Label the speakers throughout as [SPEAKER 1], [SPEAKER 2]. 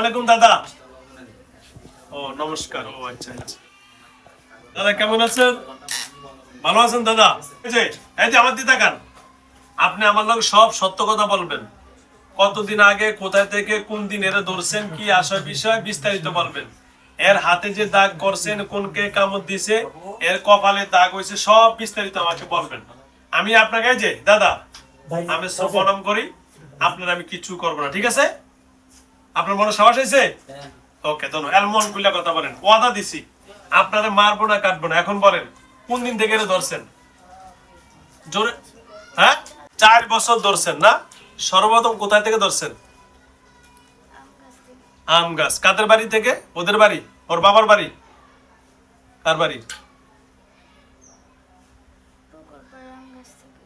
[SPEAKER 1] ওয়ালাইকুম দাদা। ও নমস্কার। ও আচ্ছা আচ্ছা। দাদা কেমন আছেন? ভালো আছেন দাদা? এই যে আমার দিদা কান, আপনি আমার লগে সব সত্য কথা বলবেন। কতদিন আগে কোথায় থেকে কোন দিন এরা ধরছেন, কি আশয় বিষয় বিস্তারিত বলবেন। এর হাতে যে দাগ করছেন, কোনকে কামড় দিছে, এর কপালে দাগ হয়েছে, সব বিস্তারিত আমাকে বলবেন। আমি আপনাকে এই যে দাদা, আমি প্রণাম করি। আপনার আমি কিছু করবো না, ঠিক আছে? আপনার মনে সাহস হয়েছে? ওকে, ধন্যবাদ। এমন গুলা কথা বলেন, ওয়াদা দিছি আপনারে মারবো না, কাটবো না। এখন বলেন কোন দিন থেকে এরা ধরছেন? জোরে। হ্যাঁ, 4 বছর ধরছেন না? সর্বপ্রথম কোথায় থেকে ধরছেন? আম গাছ। কাদের বাড়ি থেকে? ওদের বাড়ি, ওর বাবার বাড়ি? কার বাড়ি?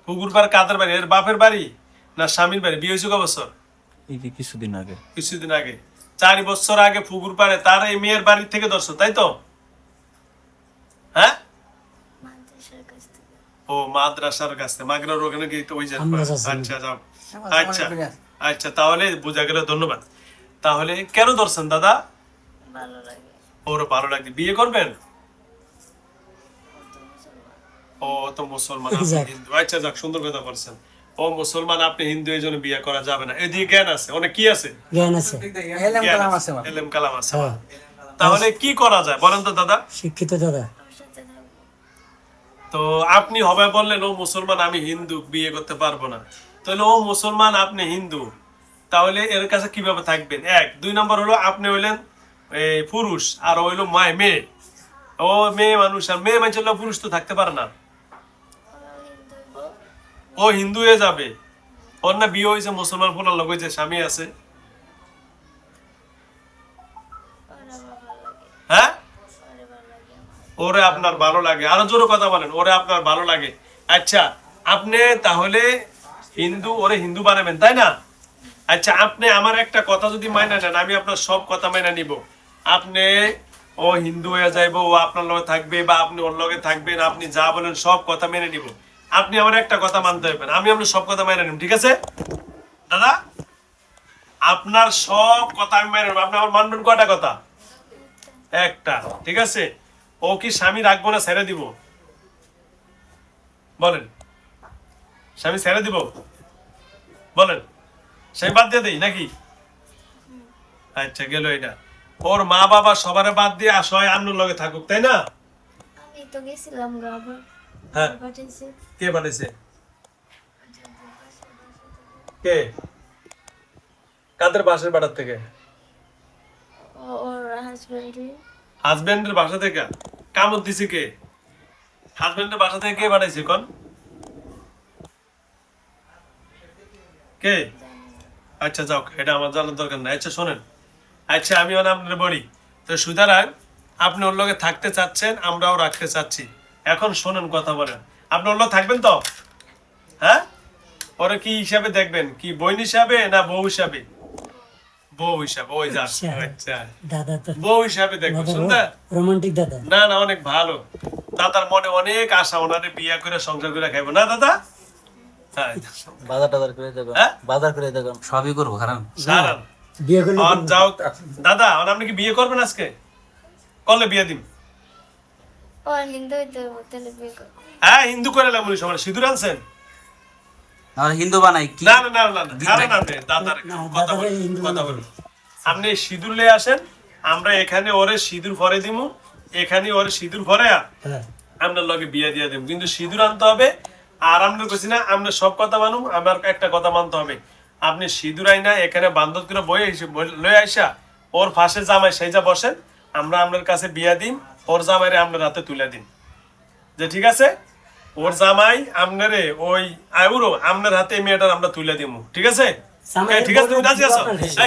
[SPEAKER 1] পুকুরপাড়। কাদের বাড়ি? এর বাপের বাড়ি না স্বামীর বাড়ি? বিয়ে হয়েছে ক বছর?
[SPEAKER 2] কিছুদিন আগে।
[SPEAKER 1] কিছুদিন আগে। 4 বছর আগে পুকুরপাড়ে তার এই মেয়ের বাড়ি থেকে ধরছো, তাই তো? হ্যাঁ। ও মাদ্রাসার কাছ থেকে, মাগরার ওখানে গিয়ে তো ওই যে। আচ্ছা যাও। আচ্ছা আচ্ছা, তাহলে বোঝা গেল। ধন্যবাদ। তাহলে কেন ধরছেন দাদা?
[SPEAKER 3] ভালো লাগে।
[SPEAKER 1] ওর ভালো লাগে। বিয়ে করবেন? ও তো মুসলমান, আপনি হিন্দু। আচ্ছা যাক, সুন্দর কথা বলছেন। ও মুসলমান, আপনি হিন্দু, এই জন্য বিয়ে করা যাবে না। এদিকে জ্ঞান আছে, অনেক কি আছে,
[SPEAKER 4] জ্ঞান আছে,
[SPEAKER 1] এলেম কালাম আছে। তাহলে কি করা যায় বলেন তো দাদা?
[SPEAKER 4] শিক্ষিত দাদা।
[SPEAKER 3] ওর সাথে থাকবো।
[SPEAKER 1] তো আপনি হবে বললেন ও মুসলমান, আমি হিন্দু, বিয়ে করতে পারবো না। তাহলে ও মুসলমান, আপনি হিন্দু, তাহলে এর কাছে কিভাবে থাকবেন? 1 2 নম্বর হলো আপনি হইলেন পুরুষ, আর হইলো মেয়ে। ও মেয়ে মানুষ, আর মেয়ে মানুষ হলো পুরুষ তো থাকতে পারে না।
[SPEAKER 3] ওরাও হিন্দু হইবো।
[SPEAKER 1] ও হিন্দু হয়ে যাবে। ওর না বিয়ে হয়েছে মুসলমান, ফোনার লোক হয়েছে, স্বামী আছে।
[SPEAKER 3] ওরা ভালো লাগে।
[SPEAKER 1] হ্যাঁ,
[SPEAKER 3] ওরে ভালো লাগে আমার।
[SPEAKER 1] ওরে আপনার ভালো লাগে। আরো জোরে কথা বলেন, ওরে আপনার ভালো লাগে। আচ্ছা, আপনি তাহলে হিন্দু, ওরে হিন্দু বানাবেন, তাই না? আচ্ছা, আপনি আমার একটা কথা যদি মাইনা নেন, আমি আপনার সব কথা মাইনা নিব। আপনি, ও হিন্দু হয়ে যাইবো, ও আপনার লগে থাকবে, বা আপনি ওর লগে থাকবেন, আপনি যা বলেন সব কথা মেনে নিব। আপনি আমার একটা কথা মানতে হইবেন, আমি আপনার সব কথা মেনে নিব, ঠিক আছে দাদা? আপনার সব কথা আমি মেনে নেব। আপনি আমার মানবেন কয়টা কথা? একটা, ঠিক আছে? ও কি স্বামী রাখবো না ছেড়ে দিব? বলেন, স্বামী ছেড়ে দিব? বলেন, স্বামী বাদ দিয়ে দেই নাকি? আচ্ছা, গেল এটা। ওর মা বাবা সবার বাদ দিয়ে আসয় আন্নুর লগে থাকুক, তাই না?
[SPEAKER 3] আমি তো গেছিলাম আবার।
[SPEAKER 1] হ্যাঁ।
[SPEAKER 3] পাঠাইছে।
[SPEAKER 1] কে বানাইছে? কে? কাদের বাসার বাড়ার থেকে?
[SPEAKER 3] ওর হাজবেন্ডই।
[SPEAKER 1] হাজবেন্ডের বাসা থেকে? কামড় দিছে কে? হাজবেন্ডের বাসা থেকে কে বানাইছে কোন? কে? আচ্ছা যাও, এটা আমার জানার দরকার নাই। আচ্ছা শোনেন, আচ্ছা আমি আপনার বলি। তো সুতরাং আপনি ওর লগে থাকতে চাচ্ছেন, আমরাও রাখতে চাচ্ছি। এখন শোনেন, কথা বলেন। আপনি ওর লগে থাকবেন তো? হ্যাঁ। ওরা কি হিসাবে দেখবেন, কি বোন হিসাবে না বউ হিসাবে? বউ হিসাবে। ওই যা। আচ্ছা,
[SPEAKER 4] দাদা তো
[SPEAKER 1] বউ হিসাবে দেখবেন, শুনতে?
[SPEAKER 4] রোমান্টিক দাদা।
[SPEAKER 1] না না, অনেক ভালো। দাদার মনে অনেক আশা, ওনারে বিয়ে করে সংসার করে খাইবো না দাদা? হ্যাঁ।
[SPEAKER 2] বাজার টাজার করে দেবো,
[SPEAKER 1] হ্যাঁ?
[SPEAKER 2] বাজার করে দেবো, সবই করবো। কারণ
[SPEAKER 1] সারান।
[SPEAKER 4] বিয়ে করলে
[SPEAKER 1] আর যাও দাদা, আর আপনি কি বিয়ে করবেন আজকে? করলে বিয়ে দিন।
[SPEAKER 3] ও হিন্দু হইতে হইবো, তাহলে বিয়ে করবো।
[SPEAKER 1] হ্যাঁ, হিন্দু করে এলাম উনি। সময় সিঁদুর আনছেন?
[SPEAKER 2] আমরা হিন্দু বানাই কি?
[SPEAKER 1] না না না না না, খারাপ না আপনি, দাদার
[SPEAKER 4] না,
[SPEAKER 1] কথা
[SPEAKER 4] দাদারে
[SPEAKER 1] বলুন,
[SPEAKER 4] হিন্দু
[SPEAKER 1] কথা
[SPEAKER 4] বানাবো।
[SPEAKER 1] বলুন। আপনি সিঁদুর লিয়ে আসেন, আমরা এখানে ওরে সিঁদুর ভরে দিমু। এখানে ওরে সিঁদুর ভরে
[SPEAKER 4] হ্যাঁ,
[SPEAKER 1] আপনার লগে বিয়ে দিয়ে দেব, কিন্তু সিঁদুর আনতে হবে। আর আমরা কইছি না, আমরা সব কথা মানুম, আমার একটা কথা মানতে হবে। আপনি সিঁদুর আইনা এখানে বান্ধব করে বয়ে লয়ে আইসা ওর ফাঁসে জামাই সেই যা বসেন, আমরা আপনার কাছে বিয়া দিন, ওর জামাইরে আপনার হাতে তুলে দিন। যে ঠিক আছে, ওর জামাই আপনারে ওই আউরো আপনার হাতে এই মেয়েটার আমরা তুলে দিব, ঠিক আছে?
[SPEAKER 4] জামাই
[SPEAKER 1] ঠিক আছে, তুমি রাজি আছো?
[SPEAKER 4] আপনার কাছে।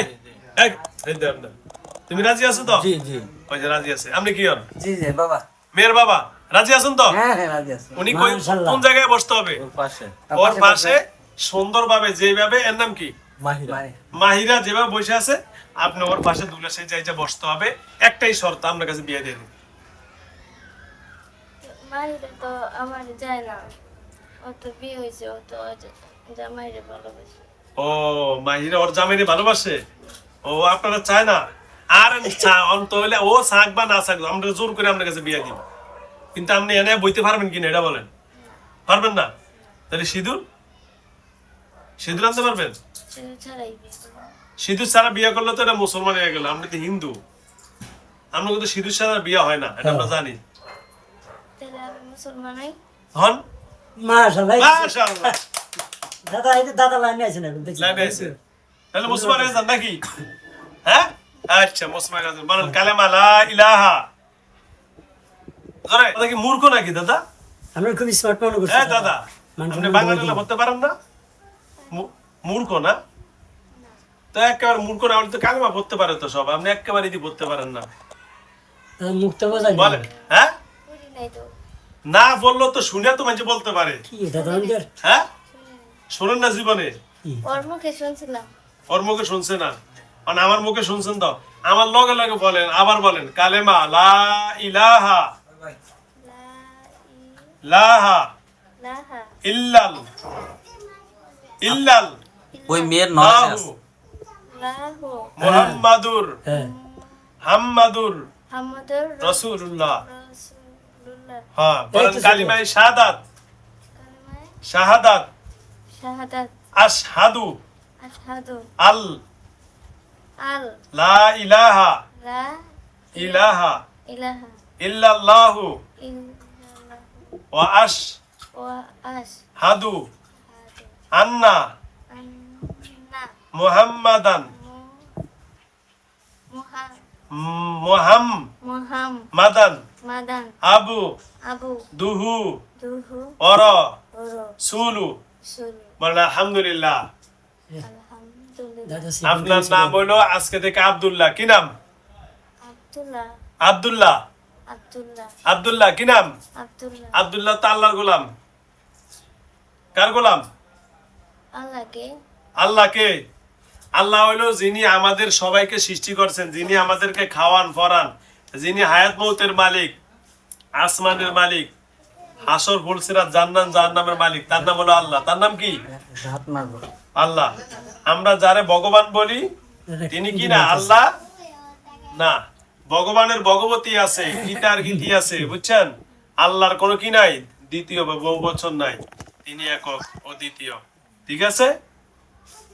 [SPEAKER 1] এই দে আপনার। তুমি রাজি আছো তো?
[SPEAKER 2] জি জি
[SPEAKER 1] ওই যে রাজি আছে। আপনি কি হন?
[SPEAKER 2] জি জি বাবা।
[SPEAKER 1] মেয়ের বাবা রাজি আছেন তো?
[SPEAKER 2] হ্যাঁ হ্যাঁ রাজি আছে।
[SPEAKER 1] উনি
[SPEAKER 4] মাশাআল্লাহ।
[SPEAKER 1] কোন জায়গায় বসতে হবে?
[SPEAKER 2] ওর পাশে
[SPEAKER 1] ওর পাশে সুন্দরভাবে, যেভাবে, এর নাম কি?
[SPEAKER 2] মাহিরা।
[SPEAKER 1] মাহিরা যেভাবে বসে আছে, আপনি ওর পাশে দুলে সেই জায়গায় বসতে হবে। একটাই শর্ত, আপনার কাছে বিয়ে দিয়ে দিন।
[SPEAKER 3] মাহিরা তো আমার যায় না। ও তো বিয়ে হয়েছে, ও তো জামাইরে ভালোবাসে।
[SPEAKER 1] ও মাহিরা ওর জামাইরে ভালোবাসে? ও ও আপনারা চায় না আর অন্ত হইলে ও শাক বা না শাক আমরা জোর করে আপনার কাছে বিয়ে দিব, কিন্তু আপনি এনে বইতে পারবেন কিনা এটা বলেন, পারবেন না? তাহলে সিঁদুর সিঁদুর আনতে পারবেন?
[SPEAKER 3] ছেলে ছাড়াই বিয়ে করবো।
[SPEAKER 1] সিঁদুর ছাড়া বিয়ে করলে তো এটা মুসলমান হয়ে গেল, আপনি তো হিন্দু, আমরা কিন্তু সিঁদুর ছাড়া বিয়ে হয় না, এটা আমরা জানি।
[SPEAKER 3] তাহলে আমি মুসলমান হই।
[SPEAKER 1] হন
[SPEAKER 4] মাশাআল্লাহ।
[SPEAKER 1] মাশাআল্লাহ,
[SPEAKER 4] দাদা এই যে দাদা লাইনে আছেন এখন দেখছি।
[SPEAKER 1] লাইনে আছে। তাহলে মুসলমান হয়ে যান নাকি? হ্যাঁ আচ্ছা, মুসলমান হয়ে যান, বলেন কালেমা লা ইলাহা। আরে দাদা কি মূর্খ নাকি দাদা?
[SPEAKER 4] আমরা খুব স্মার্ট মনে করছি।
[SPEAKER 1] হ্যাঁ দাদা,
[SPEAKER 4] মানুষ
[SPEAKER 1] আপনি বাংলা বলতে পারেন না? মূর্খ না তো, একেবারে মূর্খ না হলে তো কালেমা পড়তে পারে তো সব, আপনি একেবারে পড়তে পারেন না।
[SPEAKER 4] দাদা মুখটা বোঝাই না।
[SPEAKER 1] বলেন হ্যাঁ,
[SPEAKER 3] করি নাই তো।
[SPEAKER 1] না বললো তো শুনে তো মানুষ বলতে পারে।
[SPEAKER 4] কি দাদা আমাদের
[SPEAKER 1] হ্যাঁ শোনেন না জীবনে,
[SPEAKER 3] ওর মুখে শুনছিলাম।
[SPEAKER 1] ওর মুখে শুনছে না, মানে আমার মুখে শুনছেন তো। আমার লগে লগে বলেন, আবার বলেন কালেমা লা ইলাহা লাহা
[SPEAKER 3] লাহা
[SPEAKER 1] ইল্লাল ইল্লাল
[SPEAKER 2] ওই মেয়ের নলেজ আছে।
[SPEAKER 1] লাহু
[SPEAKER 3] লাহু
[SPEAKER 1] মুহাম্মাদুর
[SPEAKER 4] হ্যাঁ
[SPEAKER 1] হাম্মাদুর
[SPEAKER 3] হামদুর
[SPEAKER 1] রাসূলুল্লাহ।
[SPEAKER 3] রাসূলুল্লাহ।
[SPEAKER 1] হ্যাঁ বলেন
[SPEAKER 4] এই তো
[SPEAKER 1] কালিমায়ে শাহাদাত
[SPEAKER 3] কালিমায়ে
[SPEAKER 1] শাহাদাত
[SPEAKER 3] শাহাদাত
[SPEAKER 1] আশহাদু
[SPEAKER 3] আশহাদু
[SPEAKER 1] আল
[SPEAKER 3] আল
[SPEAKER 1] লা ইলাহা
[SPEAKER 3] লা
[SPEAKER 1] ইলাহা
[SPEAKER 3] ইলাহা
[SPEAKER 1] ইল্লাল্লাহু
[SPEAKER 3] ইল্লাল্লাহ
[SPEAKER 1] ওয়া আশহাদু
[SPEAKER 3] ওয়া আশহাদু
[SPEAKER 1] আন্না
[SPEAKER 3] আন্না
[SPEAKER 1] মুহাম্মাদান
[SPEAKER 3] মুহাম্মাদান
[SPEAKER 1] মুহাম্মাদান আবু
[SPEAKER 3] আবু
[SPEAKER 1] দুহু
[SPEAKER 3] দুহু
[SPEAKER 1] ওর
[SPEAKER 3] ওরো
[SPEAKER 1] সুলু।
[SPEAKER 3] সুলু।
[SPEAKER 1] বলেন আলহামদুলিল্লাহ।
[SPEAKER 3] আলহামদুলিল্লাহ।
[SPEAKER 4] দাদা
[SPEAKER 1] আপনার নাম হলো আজকে থেকে আব্দুল্লাহ। কি নাম?
[SPEAKER 3] আব্দুল্লাহ
[SPEAKER 1] আব্দুল্লাহ।
[SPEAKER 3] আব্দুল্লাহ
[SPEAKER 1] আব্দুল্লাহ কি নাম?
[SPEAKER 3] আব্দুল্লাহ
[SPEAKER 1] আব্দুল্লাহ তো আল্লাহর গোলাম। কার গোলাম?
[SPEAKER 3] আল্লাহকে
[SPEAKER 1] আল্লাহকে। আল্লাহ হইলো যিনি আমাদের সবাইকে সৃষ্টি করছেন, যিনি আমাদেরকে খাওয়ান পরান, যিনি হায়াত মৌতের মালিক, আসমানের মালিক, হাসর ফুলসিরাত জান্নাত জাহান্নামের মালিক, তার নাম হলো আল্লাহ। তার নাম কি?
[SPEAKER 2] হাত মারবো।
[SPEAKER 1] আল্লাহ। আমরা যারে ভগবান বলি তিনি কি না আল্লাহ না, ভগবানের ভগবতী আছে, গীতার গীতি আছে, বুঝছেন? আল্লাহর কোনো কি নাই, দ্বিতীয় বা বহু বচন নাই, তিনি একক ও দ্বিতীয়। ঠিক আছে?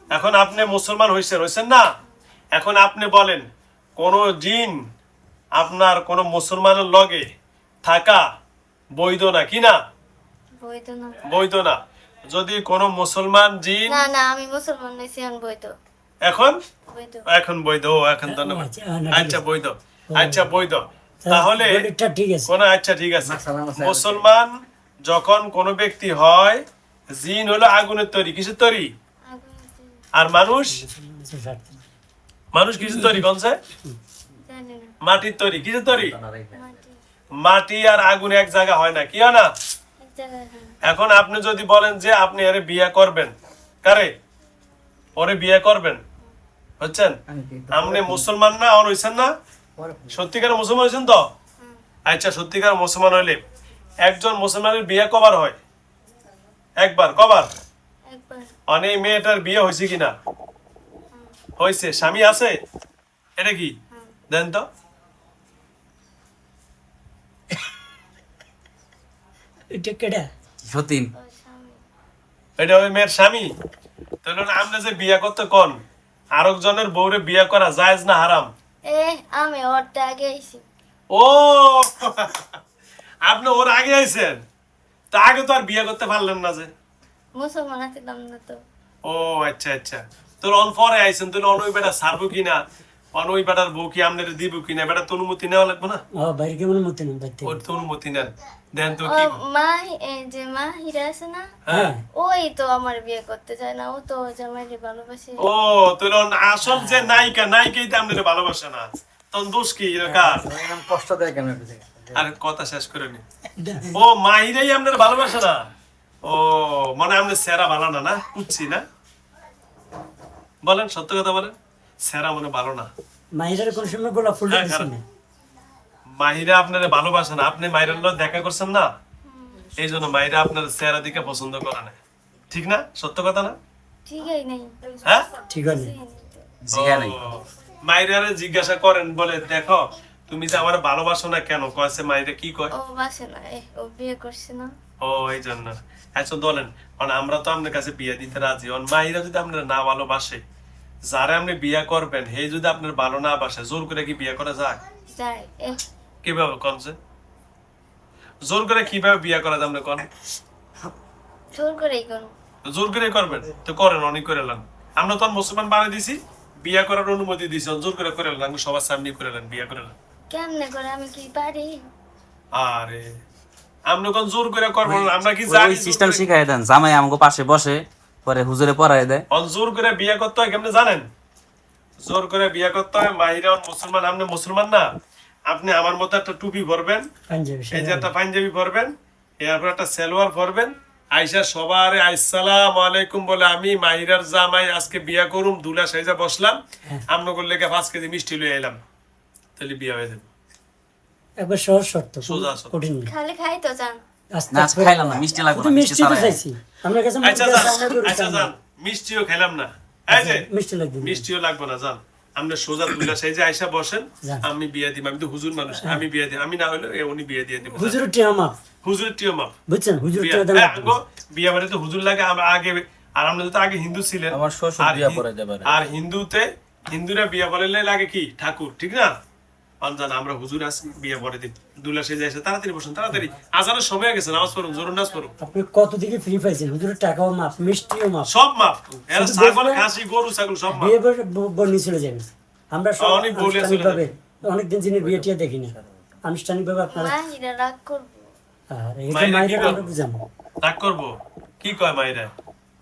[SPEAKER 1] এখন আপনি মুসলমান হইছেন না, এখন আপনি বলেন কোন জিন আপনার কোন মুসলমানের লগে থাকা বৈধ না? কি না
[SPEAKER 3] বৈধ না।
[SPEAKER 1] বৈধ না। যদি কোন মুসলমান জিন
[SPEAKER 3] না না আমি মুসলমান নইছি আমি বৈধ
[SPEAKER 1] এখন
[SPEAKER 3] বৈধ।
[SPEAKER 1] এখন বৈধ, ও এখন ধন্যবাদ।
[SPEAKER 4] আচ্ছা, না, ঠিক
[SPEAKER 1] আচ্ছা
[SPEAKER 4] আছে।
[SPEAKER 1] বৈধ, আচ্ছা বৈধ। তাহলে
[SPEAKER 4] এটা ঠিক আছে।
[SPEAKER 1] কোন আচ্ছা ঠিক আছে। মুসলমান যখন কোন ব্যক্তি হয়, জিন হলো আগুনের তৈরি, কিসের তৈরি? আর মানুষ মানুষ কিসের তৈরি? কোনছে?
[SPEAKER 3] জানি না।
[SPEAKER 1] মাটির তৈরি। কিসের তৈরি?
[SPEAKER 3] মাটি
[SPEAKER 1] মাটি আর আগুন এক জায়গা হয় না, কি হয় না?
[SPEAKER 3] এক জায়গায় হয়।
[SPEAKER 1] এখন আপনি যদি বলেন যে আপনি আরে বিয়ে করবেন, কারে? ওরে বিয়ে করবেন, হচ্ছেন? আপনি মুসলমান না আর হইছেন না? সত্যিকার মুসলমান হয়েছেন তো? আচ্ছা সত্যিকার মুসলমান হইলে একজন মুসলমানের বিয়ে কবার হয়? একবার। কবার?
[SPEAKER 3] একবার।
[SPEAKER 1] অনেক মেয়েটার বিয়ে হয়েছে কিনা? হয়েছে। স্বামী আছে? এটা কি দেন তো?
[SPEAKER 4] এটা কেডা?
[SPEAKER 2] সতীন।
[SPEAKER 3] ও স্বামী।
[SPEAKER 1] এটা ওই মেয়ের স্বামী। তাহলে আপনি যে বিয়ে করতে কোন আরেকজনের বউরে বিয়ে করা জায়েজ না হারাম?
[SPEAKER 3] আমি ওরটা আগে আইছি।
[SPEAKER 1] ও আপনি ওর আগে আইছেন, তা আগে তো আর বিয়ে করতে পারলেন না যে।
[SPEAKER 3] মুসলমান আছিলাম না তো।
[SPEAKER 1] ও আচ্ছা আচ্ছা, তোর অন পরে আইছেন, তুই অন ওই বেটা ছাড়বো কিনা, অন ওই বেটার বউ কি আপনার দিব কিনা, বেটা তো অনুমতি নেওয়া লাগবে না?
[SPEAKER 4] ও বাইরে কেমন মতো নেই বাইতে।
[SPEAKER 1] ওর তো অনুমতি নেন, দেন তো
[SPEAKER 3] ও
[SPEAKER 1] কি?
[SPEAKER 3] মা এই যে মাহিরা আছে না,
[SPEAKER 1] হ্যাঁ।
[SPEAKER 3] ওই তো আমার বিয়ে করতে চায় না, ও তো জামাইরে ভালোবাসে।
[SPEAKER 1] ও তুই আসল যে নায়িকা, নায়িকাই তো আপনার ভালোবাসে না, তখন দোষ কি কার?
[SPEAKER 2] কষ্ট দেয় কেন?
[SPEAKER 1] আর কথা শেষ করে নি। ও মাহিরাই আপনার ভালোবাসে না? ও মনে আপনার সেরা ভালো না, না বুঝছি না? বলেন সত্য কথা বলেন, সেরা মনে ভালো না।
[SPEAKER 4] মাহিরার কোন সময় গোলাপ ফুল
[SPEAKER 1] হ্যাঁ,
[SPEAKER 4] দিছেন
[SPEAKER 1] খারাপ।
[SPEAKER 4] না?
[SPEAKER 1] মাহিরা আপনার ভালোবাসে না, আপনি মাহিরার লোক দেখা করছেন না, এই জন্য মাহিরা আপনার চেহারা দিকে পছন্দ করে না। ঠিক না? সত্য কথা না?
[SPEAKER 3] ঠিকই নেই।
[SPEAKER 1] হ্যাঁ
[SPEAKER 4] ঠিক আছে।
[SPEAKER 2] জিগা নেই।
[SPEAKER 1] ও, মাইরারে জিজ্ঞাসা করেন, বলে দেখো তুমি যে আমার ভালোবাসো না কেন, কয়েছে মাইরা কি কয়?
[SPEAKER 3] ও বাসে না, ও বিয়ে করছে না।
[SPEAKER 1] ও এই জন্য। আচ্ছা বলেন, কারণ আমরা তো আপনার কাছে বিয়ে দিতে রাজি, মাহিরা যদি আপনার না ভালোবাসে, যারা আপনি বিয়ে করবেন হে যদি আপনার ভালো না বাসে, জোর করে কি বিয়ে করা যায়?
[SPEAKER 3] যাই
[SPEAKER 1] কিভাবে করছে? জোর করে কিভাবে বিয়ে করা যায়? আপনি কোন
[SPEAKER 3] জোর করেই করো।
[SPEAKER 1] জোর করে করবেন তো করেন, অনেক করে লান। আমরা তো মুসলমান বানিয়ে দিছি, বিয়ে করার অনুমতি দিছি, জোর করে করে লান, সবার সামনে করে লান, বিয়ে করে লান।
[SPEAKER 3] কেমনে করে, আমি কি পারি?
[SPEAKER 1] আরে আমরা কোন জোর করে করবো না, আমরা কি
[SPEAKER 2] ওই
[SPEAKER 1] জানি?
[SPEAKER 2] সিস্টেম শিখাই দেন, জামাই আমাকে পাশে বসে পরে হুজুরে পড়ায় দেয়।
[SPEAKER 1] জোর করে বিয়ে করতে হয় কেমনে জানেন? জোর করে বিয়ে করতে হয়, মাহিরা মুসলমান, আপনি মুসলমান না, আপনি আমার মতো একটা টুপি পরবেন,
[SPEAKER 4] পাঞ্জাবি
[SPEAKER 1] এই যে একটা পাঞ্জাবি পরবেন, এরপর একটা সালোয়ার পরবেন, আইসা সবারে আসসালামু আলাইকুম বলে আমি মাহিরার জামাই আজকে বিয়া করুম, দুলা সাইজা বসলাম, আমরা করলে 5 কেজি মিষ্টি লয়ে এলাম, তাহলে বিয়া হয়ে যাবে।
[SPEAKER 4] একবার সহজ শর্ত,
[SPEAKER 1] সোজা শর্ত।
[SPEAKER 4] কঠিন না।
[SPEAKER 3] খালি খাই তো চান।
[SPEAKER 2] না আজ খাইলাম না, মিষ্টি লাগবে
[SPEAKER 4] তো
[SPEAKER 2] না, মিষ্টি
[SPEAKER 4] মিষ্টি তো
[SPEAKER 2] ছাড়াই।
[SPEAKER 4] চাইছি আপনার কাছে,
[SPEAKER 1] আচ্ছা
[SPEAKER 4] মিষ্টি
[SPEAKER 1] যান,
[SPEAKER 4] চাই না, গরু
[SPEAKER 1] আচ্ছা
[SPEAKER 4] চাই না।
[SPEAKER 1] যান, মিষ্টিও খেলাম না, এই যে
[SPEAKER 4] মিষ্টি লাগবে না।
[SPEAKER 1] মিষ্টিও লাগবে না, যান আমরা সোজা দুলা সাইজে আইসা বসেন,
[SPEAKER 4] যান।
[SPEAKER 1] আমি বিয়া দিব, আমি তো হুজুর মানুষ, আমি বিয়া দিই, আমি না হলে উনি বিয়া দিয়ে দিব।
[SPEAKER 4] হুজুরের টিয়া মাপ,
[SPEAKER 1] হুজুরের টিও মাপ।
[SPEAKER 4] বুঝছেন? হুজুরের
[SPEAKER 1] বিয়া
[SPEAKER 4] টিয়া দেন লাগবে।
[SPEAKER 1] বিয়া বাড়িতে হুজুর লাগে, আমরা আগে, আর আমরা তো আগে হিন্দু ছিলেন,
[SPEAKER 2] আমার শ্বশুর
[SPEAKER 1] আর
[SPEAKER 2] বিয়া পড়ায় দেবে।
[SPEAKER 1] আর হিন্দুরা বিয়া বলে লাগে কি ঠাকুর, ঠিক না? অনজান আমরা হুজুর আছি, বিয়া পরে দিন, দুলা সেজে এসে তাড়াতাড়ি বসুন, তাড়াতাড়ি আজানের সময় হয়ে গেছে, নামাজ পড়ুন, জোরুন নামাজ পড়ুন,
[SPEAKER 4] আপনি কত দিকে ফ্রি পাইছেন? হুজুরের টাকাও মাপ, মিষ্টিও মাপ।
[SPEAKER 1] সব মাপ, এরা
[SPEAKER 4] শুধু
[SPEAKER 1] ছাগল
[SPEAKER 4] বলবেন-
[SPEAKER 1] খাসি গরু ছাগল সব মাপ।
[SPEAKER 4] বিয়ে বর্ণি চলে যাবে। আমরা সব
[SPEAKER 1] অনেক বলে চলে
[SPEAKER 4] আনুষ্ঠানিকভাবে অনেকদিন জিনের বিয়ে টিয়া দেখি না, আনুষ্ঠানিকভাবে আপনারা।
[SPEAKER 3] মাহিরা রাগ করবো।
[SPEAKER 4] আর এই যে
[SPEAKER 1] মায়েরা কি
[SPEAKER 4] মায়েরা
[SPEAKER 1] করবে?
[SPEAKER 4] আমরা বুঝাবো।
[SPEAKER 1] রাগ করবো? কি কয় মাইরা?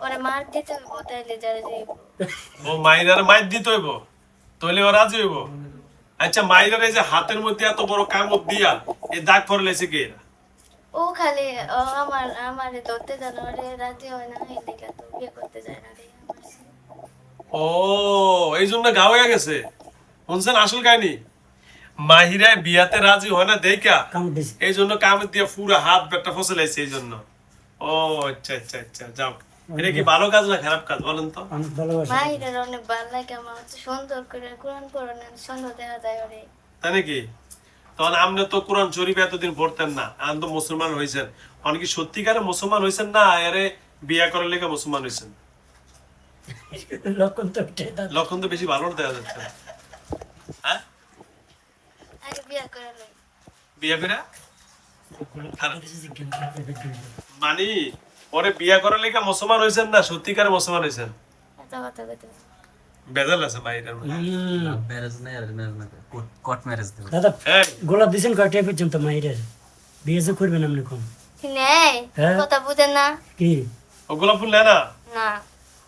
[SPEAKER 3] ওরে মার দিতে হইব, তাইলে যারা যাইব।
[SPEAKER 1] ও মাইরার মাইর দিতে হইব, তাহলে ও রাজি হইব? আচ্ছা মাইরার এই যে হাতের মধ্যে এত বড় কামড় দিয়া এই দাগ পড়লেছে কে?
[SPEAKER 3] ও খালি আমারে ধরতে জানো, ওরে রাজি হয় না, এই দিকে তো বিয়ে করতে যায় না রে আমার ছেলে।
[SPEAKER 1] ও এই জন্য গা হয়ে গেছে। শুনছেন আসল কাহিনী? মাহিরা বিয়াতে রাজি হয় না দেখা,
[SPEAKER 4] কামড় দিছে।
[SPEAKER 1] এই জন্য কামড় দিয়ে পুরো হাত পেটটা ফসলাইছে এই জন্য। ও আচ্ছা আচ্ছা আচ্ছা, যাও, এটা কি ভালো কাজ না খারাপ কাজ বলেন তো?
[SPEAKER 4] অনেক ভালোবাসা।
[SPEAKER 3] মাহিরার অনেক ভালো লাগে আমার, হচ্ছে সুন্দর করে কোরআন পড়ানো, সুন্দর দেখা যায় ওরে।
[SPEAKER 1] তাই নাকি? তখন আপনি তো কোরআন শরীফ এতদিন পড়তেন না, আপনি তো মুসলমান হয়েছেন, অনেকে সত্যিকারে মুসলমান হয়েছেন না আরে বিয়া করার লেগে মুসলমান হয়েছেন?
[SPEAKER 4] লক্ষণ তো ওটাই দাদা।
[SPEAKER 1] লক্ষণ তো বেশি ভালো দেখা যাচ্ছে। হ্যাঁ
[SPEAKER 3] আগে বিয়ে করে লই।
[SPEAKER 1] বিয়া করে মানে ওরে বিয়া করার লেগে মুসলমান হয়েছেন না সত্যিকারে মুসলমান হয়েছেন?
[SPEAKER 3] এত কথা কইতে।
[SPEAKER 1] বেজাল আছে বাইরের মধ্যে।
[SPEAKER 2] ম্যারেজ নাই, আর ম্যারেজ না, কোর্ট ম্যারেজ দেবে।
[SPEAKER 4] দাদা
[SPEAKER 1] এই
[SPEAKER 4] গোলাপ দিয়েছেন কয়টা পর্যন্ত মায়ের? বিয়ে যে করবেন আপনি কোন?
[SPEAKER 3] নেই,
[SPEAKER 4] হ্যাঁ?
[SPEAKER 3] কথা বুঝেন না?
[SPEAKER 4] কি
[SPEAKER 1] ও গোলাপ ফুল নেয় না,
[SPEAKER 3] না,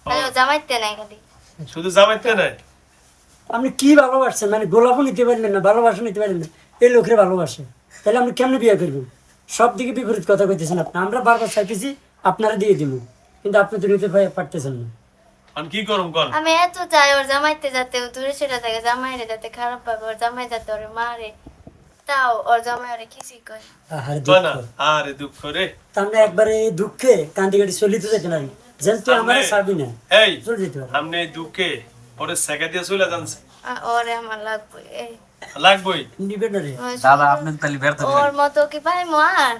[SPEAKER 3] খালি ও জামাইতে নাই খালি।
[SPEAKER 1] শুধু জামাইতে নেয়।
[SPEAKER 4] আপনি কি ভালোবাসছেন? মানে গোলাপও নিতে পারলেন না, ভালোবাসা নিতে পারলেন না, এই লোকের ভালোবাসে, তাহলে আপনি কেমনে বিয়ে করবেন? সব দিকে বিপরীত কথা কইতেছেন আপনি। আমরা বারবার চাইতেছি আপনারা দিয়ে দিব, কিন্তু আপনি তো নিতে পারতেছেন না।
[SPEAKER 1] আমি কি করুম কোন?
[SPEAKER 3] আমি এত চাই ওর জামাইতে যাতে, ও দূরে সেটা থাকে, জামাইরে যাতে খারাপ পাবে, ওর জামাই যাতে ওরে মারে, তাও ওর জামাই ওরে কিছুই কয় না।
[SPEAKER 4] আহারে
[SPEAKER 1] কয় না?
[SPEAKER 4] দুঃখ।
[SPEAKER 1] আরে দুঃখ রে।
[SPEAKER 4] তা আমরা একবারে এই দুঃখে কান্দি কাটি চলিতে যেতে পারি, যেন তুই আমার ছাড়বি না,
[SPEAKER 1] এই
[SPEAKER 4] চলে যেতে পারি।
[SPEAKER 1] আপনি এই দুঃখে ওরে সেকা দিয়ে চলে যাচ্ছে,
[SPEAKER 3] ওরে আমার লাগবে এই
[SPEAKER 1] লাগবই।
[SPEAKER 4] নিবে না রে।
[SPEAKER 3] ওর
[SPEAKER 2] দাদা
[SPEAKER 3] সুন্দর-
[SPEAKER 2] আপনি তাহলে ব্যর্থ
[SPEAKER 3] ওর
[SPEAKER 2] দিলেন।
[SPEAKER 3] মতো কি পাইমো আর?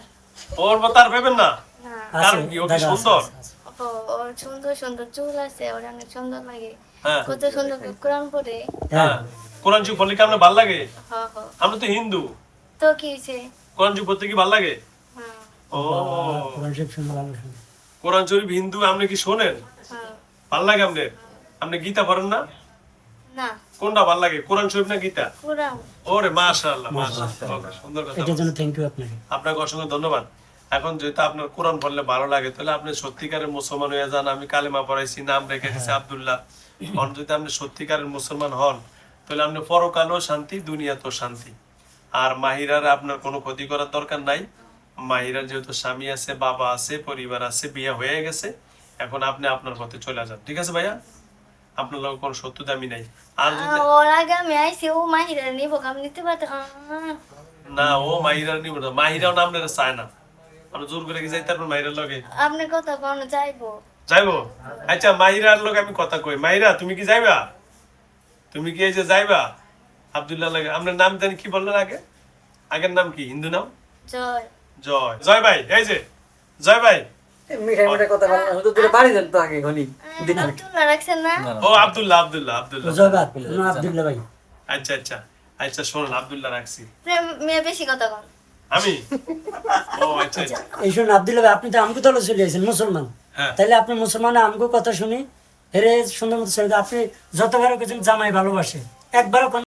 [SPEAKER 1] ওর মতো আর পাবেন না,
[SPEAKER 3] না,
[SPEAKER 4] আছে,
[SPEAKER 1] কারণ কি ও কি
[SPEAKER 4] দাদা আছে,
[SPEAKER 1] সুন্দর?
[SPEAKER 4] আছে, আছে।
[SPEAKER 3] ওর সুন্দর সুন্দর চুল আছে, ওর অনেক সুন্দর লাগে,
[SPEAKER 1] হ্যাঁ
[SPEAKER 3] কত সুন্দর করে কোরআন পড়ে।
[SPEAKER 1] হ্যাঁ, কোরআন যুগ পড়লে কি আপনার ভালো লাগে?
[SPEAKER 3] হ হ,
[SPEAKER 1] আমরা তো হিন্দু,
[SPEAKER 3] তো কি হয়েছে?
[SPEAKER 1] কোরআন যুগ পড়তে কি ভালো লাগে?
[SPEAKER 3] হ্যাঁ
[SPEAKER 1] ও
[SPEAKER 4] কোরআন শরীফ শুনে ভালো শুনে।
[SPEAKER 1] কোরআন শরীফ হিন্দু, আপনি কি শোনেন?
[SPEAKER 3] হ্যাঁ।
[SPEAKER 1] ভালো লাগে আপনার? আপনি গীতা পড়েন না?
[SPEAKER 3] না,
[SPEAKER 1] কোনটা ভালো লাগে, কোরআন শরীফ না গীতা?
[SPEAKER 3] কোরআন।
[SPEAKER 1] ওরে মাশাআল্লাহ মাশাআল্লাহ, ওকে, সুন্দর কথা
[SPEAKER 4] এটার জন্য থ্যাংক ইউ আপনাকে।
[SPEAKER 1] আপনাকে অসংখ্য ধন্যবাদ। এখন যেহেতু আপনার কোরআন পড়লে ভালো লাগে, তাহলে আপনি সত্যিকারের মুসলমান হয়ে যান। আমি কালেমা পড়াইছি, নাম রেখে দিছি আব্দুল্লাহ। এখন যদি আপনি সত্যিকারের মুসলমান হন, তাহলে আপনি পরকালেও শান্তি, দুনিয়াতেও শান্তি। আর মাহিরার আপনার কোনো ক্ষতি করার দরকার নাই। মাহিরার যেহেতু স্বামী আছে, বাবা আছে, পরিবার আছে, বিয়ে হয়ে গেছে, এখন আপনি আপনার পথে চলে যান, ঠিক আছে ভাইয়া? আপনার লোক কোনো শত্রু দামি নাই। আর যদি
[SPEAKER 3] ওর আগে আমি আইসি, ও মাহিরা নিবো, আমি নিতে পারতাম
[SPEAKER 1] না, ও মাহিরার নিব না, মাহিরাও নাম চায় না, আমরা জোর করে কি যাই তারপর মাহিরার লগে
[SPEAKER 3] আপনার কথা কোনো যাইবো?
[SPEAKER 1] যাইবো? আচ্ছা মাহিরার লোক আমি কথা কই, মাহিরা তুমি কি যাইবা? তুমি কি এই যে যাইবা আব্দুল্লাহ লাগে আপনার নাম জানি কি বললেন আগে আগের নাম কি হিন্দু নাম
[SPEAKER 3] জয়
[SPEAKER 1] জয় জয় ভাই এই যে জয় ভাই
[SPEAKER 5] মিঠাই মিঠাই কথা বলা হতো দূরে বাড়ি দেন তো আগে গনি
[SPEAKER 3] আব্দুল্লাহ রাখছেন না
[SPEAKER 1] ও আব্দুল্লাহ আব্দুল্লাহ আব্দুল্লাহ
[SPEAKER 4] জয়বাদ আব্দুল্লাহ ভাই।
[SPEAKER 1] আচ্ছা আচ্ছা আচ্ছা শোনেন আব্দুল্লাহ রাখছি
[SPEAKER 3] মেয়ে বেশি কথা কন
[SPEAKER 1] আমি ও আচ্ছা আচ্ছা
[SPEAKER 4] এই শুনুন আব্দুল্লাহ ভাই, আপনি তো আমগো দলে চলে আসেন মুসলমান,
[SPEAKER 1] হ্যাঁ।
[SPEAKER 4] তাহলে আপনি মুসলমান আমগো কথা শুনি হেরে সুন্দর মতো ছেড়ে দেন। আপনি যতবার কিছু জামাই ভালোবাসে একবারও